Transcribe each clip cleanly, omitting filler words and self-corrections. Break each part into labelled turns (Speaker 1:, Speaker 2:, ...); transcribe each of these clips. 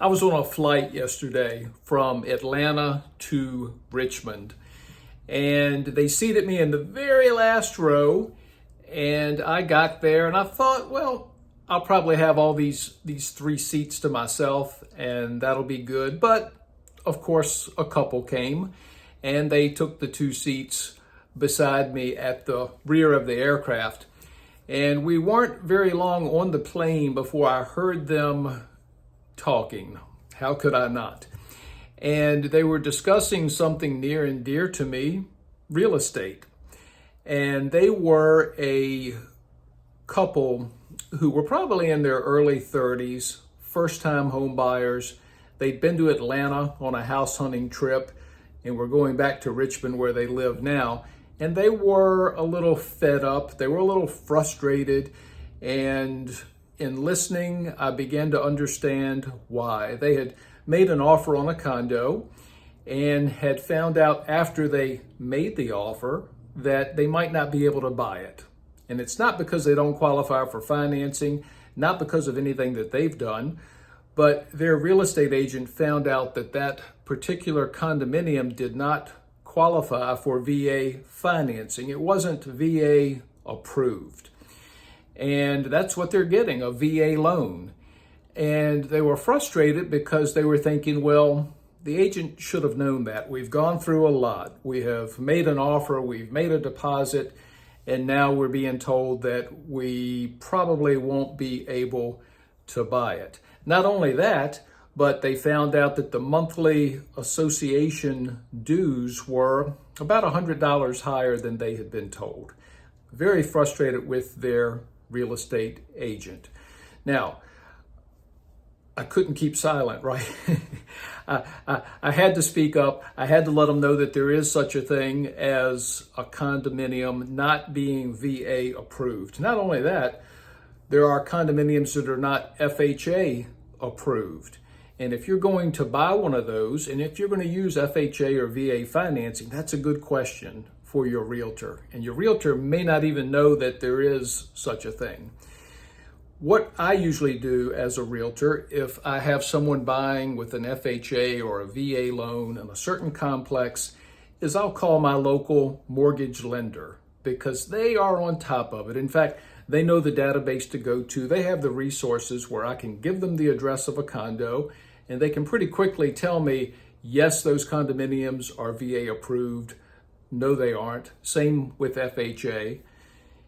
Speaker 1: I was on a flight yesterday from Atlanta to Richmond, and they seated me in the very last row. And I got there and I thought, well, I'll probably have all these three seats to myself and that'll be good. But of course, a couple came and they took the two seats beside me at the rear of the aircraft. And we weren't very long on the plane before I heard them talking. How could I not? And they were discussing something near and dear to me, real estate. And they were a couple who were probably in their early 30s, first-time home buyers. They'd been to Atlanta on a house hunting trip and were going back to Richmond where they live now. And they were a little fed up. They were a little frustrated. And in listening, I began to understand why. They had made an offer on a condo and had found out after they made the offer that they might not be able to buy it. And it's not because they don't qualify for financing, not because of anything that they've done, but their real estate agent found out that that particular condominium did not qualify for VA financing. It wasn't VA approved. And that's what they're getting, a VA loan. And they were frustrated because they were thinking, well, the agent should have known that. We've gone through a lot. We have made an offer, we've made a deposit, and now we're being told that we probably won't be able to buy it. Not only that, but they found out that the monthly association dues were about $100 higher than they had been told. Very frustrated with their real estate agent. Now, I couldn't keep silent, right? I had to speak up. I had to let them know that there is such a thing as a condominium not being VA approved. Not only that, there are condominiums that are not FHA approved. And if you're going to buy one of those, and if you're going to use FHA or VA financing, that's a good question for your realtor. And your realtor may not even know that there is such a thing. What I usually do as a realtor, if I have someone buying with an FHA or a VA loan in a certain complex, is I'll call my local mortgage lender because they are on top of it. In fact, they know the database to go to. They have the resources where I can give them the address of a condo and they can pretty quickly tell me, yes, those condominiums are VA approved. No, they aren't. Same with FHA.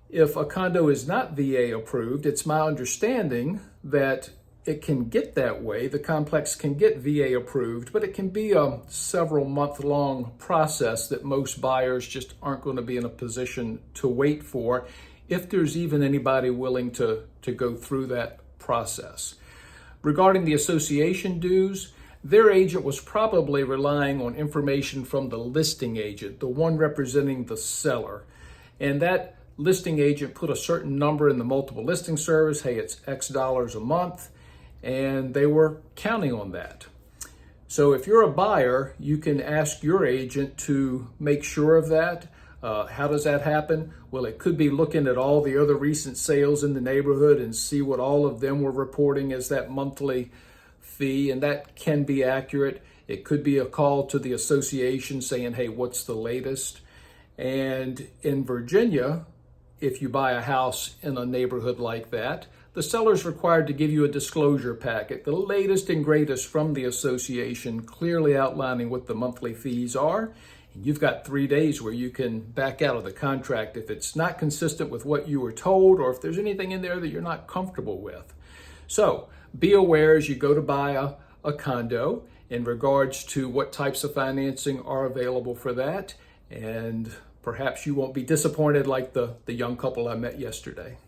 Speaker 1: If a condo is not VA approved, it's my understanding that it can get that way. The complex can get VA approved, but it can be a several month-long process that most buyers just aren't going to be in a position to wait for, if there's even anybody willing to go through that process. Regarding the association dues, their agent was probably relying on information from the listing agent, the one representing the seller. And that listing agent put a certain number in the multiple listing service. Hey, it's X dollars a month. And they were counting on that. So if you're a buyer, you can ask your agent to make sure of that. How does that happen? Well, it could be looking at all the other recent sales in the neighborhood and see what all of them were reporting as that monthly fee, and that can be accurate. It could be a call to the association saying, hey, what's the latest? And in Virginia, if you buy a house in a neighborhood like that, the seller's required to give you a disclosure packet, the latest and greatest from the association, clearly outlining what the monthly fees are. And you've got 3 days where you can back out of the contract if it's not consistent with what you were told or if there's anything in there that you're not comfortable with. So be aware as you go to buy a condo in regards to what types of financing are available for that. And perhaps you won't be disappointed like the young couple I met yesterday.